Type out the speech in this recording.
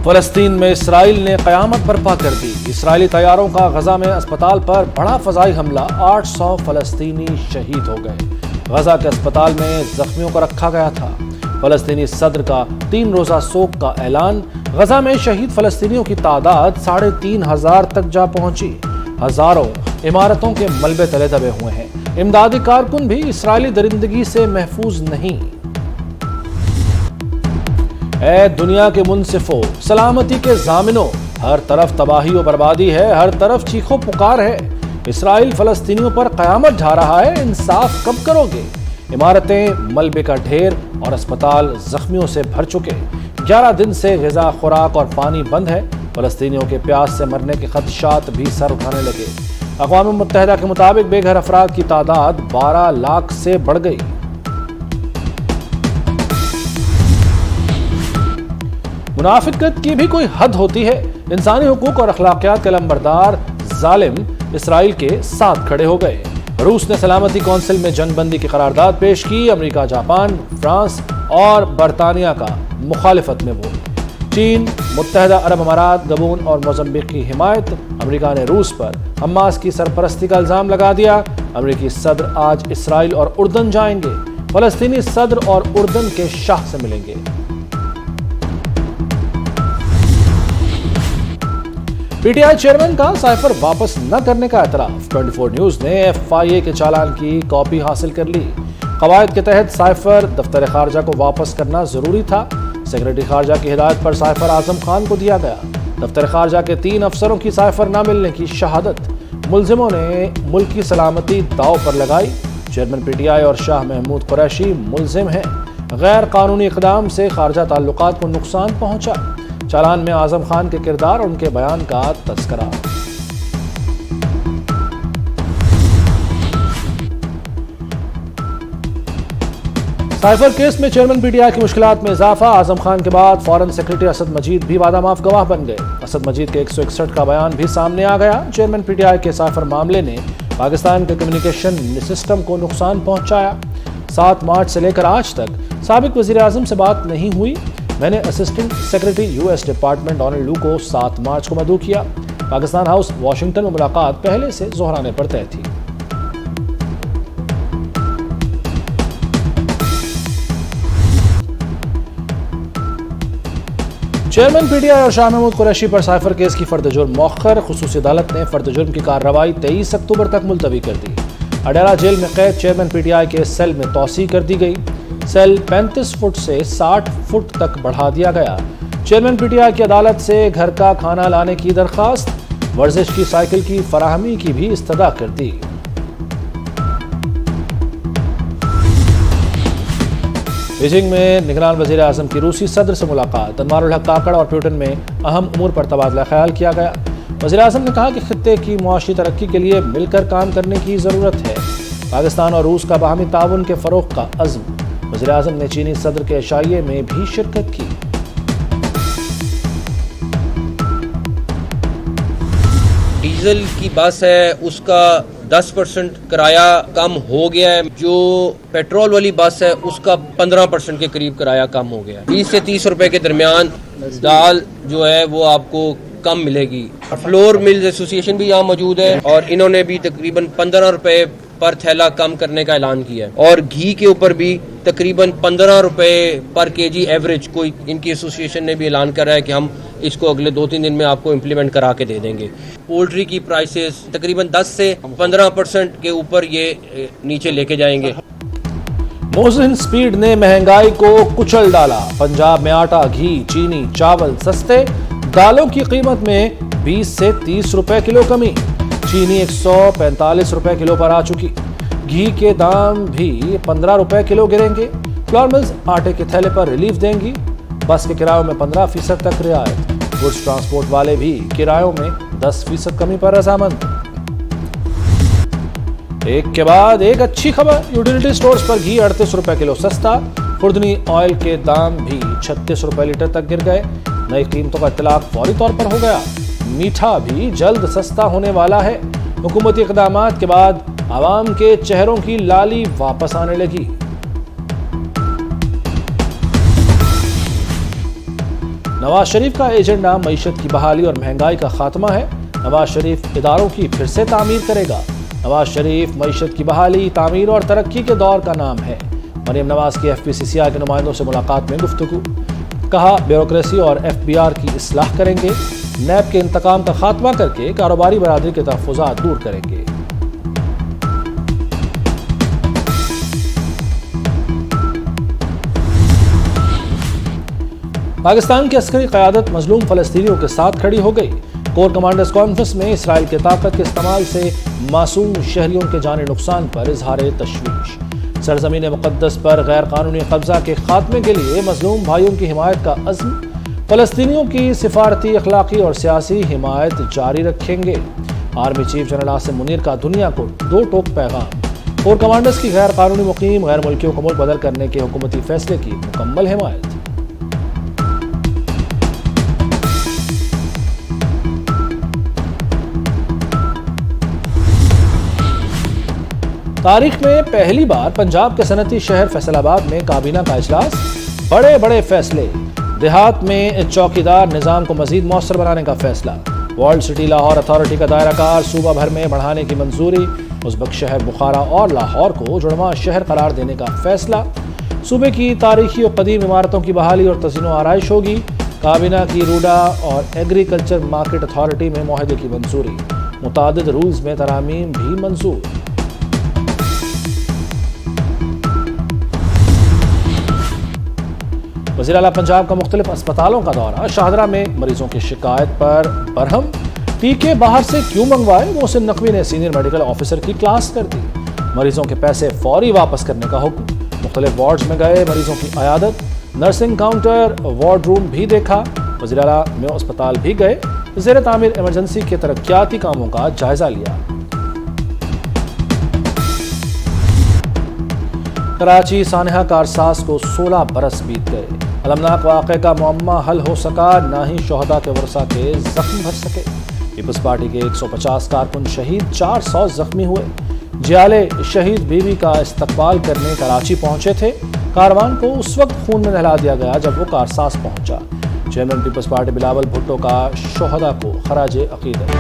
فلسطین میں اسرائیل نے قیامت برپا کر دی۔ اسرائیلی طیاروں کا غزہ میں اسپتال پر بڑا فضائی حملہ، 800 فلسطینی شہید ہو گئے۔ غزہ کے اسپتال میں زخمیوں کو رکھا گیا تھا۔ فلسطینی صدر کا 3 روزہ سوگ کا اعلان۔ غزہ میں شہید فلسطینیوں کی تعداد 3500 تک جا پہنچی۔ ہزاروں عمارتوں کے ملبے تلے دبے ہوئے ہیں۔ امدادی کارکن بھی اسرائیلی درندگی سے محفوظ نہیں۔ اے دنیا کے منصفوں، سلامتی کے ضامنوں، ہر طرف تباہی و بربادی ہے، ہر طرف چیخ و پکار ہے۔ اسرائیل فلسطینیوں پر قیامت ڈھا رہا ہے، انصاف کب کرو گے؟ عمارتیں ملبے کا ڈھیر اور اسپتال زخمیوں سے بھر چکے۔ 11 دن سے غذا، خوراک اور پانی بند ہے۔ فلسطینیوں کے پیاس سے مرنے کے خدشات بھی سر اٹھانے لگے۔ اقوام متحدہ کے مطابق بے گھر افراد کی تعداد 12 لاکھ سے بڑھ گئی۔ منافقت کی بھی کوئی حد ہوتی ہے۔ انسانی حقوق اور اخلاقیات کے علمبردار ظالم اسرائیل کے ساتھ کھڑے ہو گئے۔ روس نے سلامتی کونسل میں جنگ بندی کی قرارداد پیش کی۔ امریکہ، جاپان، فرانس اور برطانیہ کا مخالفت میں ووٹ۔ چین، متحدہ عرب امارات، گبون اور موزمبیق کی حمایت۔ امریکہ نے روس پر حماس کی سرپرستی کا الزام لگا دیا۔ امریکی صدر آج اسرائیل اور اردن جائیں گے۔ فلسطینی صدر اور اردن کے شاہ سے ملیں گے۔ پی ٹی آئی چیئرمین کا سائفر واپس نہ کرنے کا اعتراف۔ 24 نیوز نے FIA کے چالان کی کاپی حاصل کر لی۔ قواعد کے تحت سائفر دفتر خارجہ کو واپس کرنا ضروری تھا۔ سیکرٹری خارجہ کی ہدایت پر سائفر اعظم خان کو دیا گیا۔ دفتر خارجہ کے 3 افسروں کی سائفر نہ ملنے کی شہادت۔ ملزموں نے ملک کی سلامتی داؤ پر لگائی۔ چیئرمین PTI اور شاہ محمود قریشی ملزم ہیں۔ غیر قانونی اقدام سے خارجہ تعلقات کو نقصان پہنچا۔ چالان میں اعظم خان کے کردار اور ان کے بیان کا تذکرہ۔ سائفر کیس میں چیئرمین PTI کی مشکلات میں اضافہ۔ اعظم خان کے بعد فارن سیکرٹری اسد مجید بھی وعدہ معاف گواہ بن گئے۔ اسد مجید کے 161 کا بیان بھی سامنے آ گیا۔ چیئرمین PTI کے سائفر معاملے نے پاکستان کے کمیونیکیشن سسٹم کو نقصان پہنچایا۔ 7 مارچ سے لے کر آج تک سابق وزیر اعظم سے بات نہیں ہوئی۔ میں نے assistant secretary US department Donald Lu کو 7 مارچ کو مدعو کیا۔ پاکستان ہاؤس واشنگٹن میں ملاقات پہلے سے ظہرانے پر طے تھی۔ چیئرمین PTI اور شاہ محمود قریشی پر سائفر کیس کی فرد جرم مؤخر۔ خصوصی عدالت نے فرد جرم کی کارروائی 23 اکتوبر تک ملتوی کر دی۔ اڈیالہ جیل میں قید چیئرمین PTI کے سیل میں توسیع کر دی گئی۔ سیل 35 فٹ سے 60 فٹ تک بڑھا دیا گیا۔ چیئرمین PTI کی عدالت سے گھر کا کھانا لانے کی درخواست۔ ورزش کی سائیکل کی فراہمی کی بھی استدعا کر دی۔ بیجنگ میں نگران وزیر اعظم کی روسی صدر سے ملاقات۔ انوار الحق کاکڑ اور پیوٹن میں اہم امور پر تبادلہ خیال کیا گیا۔ وزیر اعظم نے کہا کہ خطے کی معاشی ترقی کے لیے مل کر کام کرنے کی ضرورت ہے۔ پاکستان اور روس کا باہمی تعاون کے فروغ کا عزم۔ وزیر اعظم نے چینی صدر کے عشائیے میں بھی شرکت کی۔ ڈیزل کی بس ہے اس کا 10% کرایہ کم ہو گیا ہے۔ جو پیٹرول والی بس ہے اس کا 15% کے قریب کرایہ کم ہو گیا ہے۔ 20 سے 30 روپے کے درمیان دال جو ہے وہ آپ کو کم ملے گی۔ فلور ملز ایسوسی ایشن بھی یہاں موجود ہے اور انہوں نے بھی تقریباً 15 روپے پر تھیلا کم کرنے کا اعلان کیا ہے، اور گھی کے اوپر بھی تقریباً 15 روپے پر kg ایوریج کوئی ان کی ایسوسی ایشن نے بھی اعلان کرا ہے کہ ہم اس کو اگلے 2-3 دن میں آپ کو امپلیمنٹ کرا کے دے دیں گے۔ پولٹری کی پرائسز تقریباً 10 سے 15% کے اوپر یہ نیچے لے کے جائیں گے۔ محسن سپیڈ نے مہنگائی کو کچل ڈالا۔ پنجاب میں آٹا، گھی، چینی، چاول سستے۔ دالوں کی قیمت میں 20 سے 30 روپے کلو کمی۔ چینی 145 روپے کلو پر آ چکی۔ گھی کے دام بھی 15 روپے کلو گریں گے۔ فلور ملز آٹے کے تھیلے پر ریلیف دیں گی۔ بس کے کرایوں میں 15% تک رعایت۔ گڈز ٹرانسپورٹ والے بھی کرایوں میں 10% کمی پر رضامند۔ ایک کے بعد ایک اچھی خبر۔ یوٹیلیٹی سٹورز پر گھی 38 روپے کلو سستا۔ خوردنی آئل کے دام بھی 36 روپے لیٹر تک گر گئے۔ نئی قیمتوں کا اطلاق فوری طور پر ہو گیا۔ میٹھا بھی جلد سستا ہونے والا ہے۔ حکومتی اقدامات کے بعد عوام کے چہروں کی لالی واپس آنے لگی۔ نواز شریف کا ایجنڈا معیشت کی بحالی اور مہنگائی کا خاتمہ ہے۔ نواز شریف اداروں کی پھر سے تعمیر کرے گا۔ نواز شریف معیشت کی بحالی، تعمیر اور ترقی کے دور کا نام ہے۔ مریم نواز کی FPCCI کے نمائندوں سے ملاقات میں گفتگو، کہا بیوروکریسی اور FBR کی اصلاح کریں گے، نیب کے انتقام کا خاتمہ کر کے کاروباری برادری کے تحفظات دور کریں گے۔ پاکستان کی عسکری قیادت مظلوم فلسطینیوں کے ساتھ کھڑی ہو گئی۔ کور کمانڈرز کانفرنس میں اسرائیل کی طاقت کے استعمال سے معصوم شہریوں کے جانی نقصان پر اظہار تشویش۔ سرزمین مقدس پر غیر قانونی قبضہ کے خاتمے کے لیے مظلوم بھائیوں کی حمایت کا عزم، فلسطینیوں کی سفارتی، اخلاقی اور سیاسی حمایت جاری رکھیں گے۔ Army chief general Asim Munir کا دنیا کو دو ٹوک پیغام، کور کمانڈرز کی غیر قانونی مقیم غیر ملکیوں کو ملک بدل کرنے کے حکومتی فیصلے کی مکمل حمایت۔ تاریخ میں پہلی بار پنجاب کے صنعتی شہر فیصل آباد میں کابینہ کا اجلاس، بڑے فیصلے، دیہات میں چوکیدار نظام کو مزید مؤثر بنانے کا فیصلہ، ورلڈ سٹی لاہور اتھارٹی کا دائرہ کار صوبہ بھر میں بڑھانے کی منظوری، ازبک شہر بخارا اور لاہور کو جڑواں شہر قرار دینے کا فیصلہ، صوبے کی تاریخی اور قدیم عمارتوں کی بحالی اور تزئین و آرائش ہوگی، کابینہ کی روڈا اور ایگریکلچر مارکیٹ اتھارٹی میں معاہدے کی منظوری، متعدد رولز میں ترامیم بھی منظور۔ وزیر اعلیٰ پنجاب کا مختلف اسپتالوں کا دورہ، شاہدرہ میں مریضوں کی شکایت پر برہم، ٹیکے باہر سے کیوں منگوائے، محسن نقوی نے سینئر میڈیکل آفیسر کی کلاس کر دی، مریضوں کے پیسے فوری واپس کرنے کا حکم، مختلف وارڈز میں گئے مریضوں کی عیادت، نرسنگ کاؤنٹر، وارڈ روم بھی دیکھا، وزیر اعلیٰ میو اسپتال بھی گئے، زیر تعمیر ایمرجنسی کے ترقیاتی کاموں کا جائزہ لیا۔ کراچی سانحہ کارساز کو 16 برس بیت گئے، المناک واقعے کا معمہ حل ہو سکا، نہ ہی شہداء کے ورثاء کے زخم بھر سکے۔ پیپلز پارٹی کے 150 کارکن شہید، 400 زخمی ہوئے۔ جیالے شہید بیوی کا استقبال کرنے کراچی پہنچے تھے، کاروان کو اس وقت خون میں نہلا دیا گیا جب وہ کارساز پہنچا۔ Chairman Peoples Party Bilawal Bhutto کا شہداء کو خراج عقیدت۔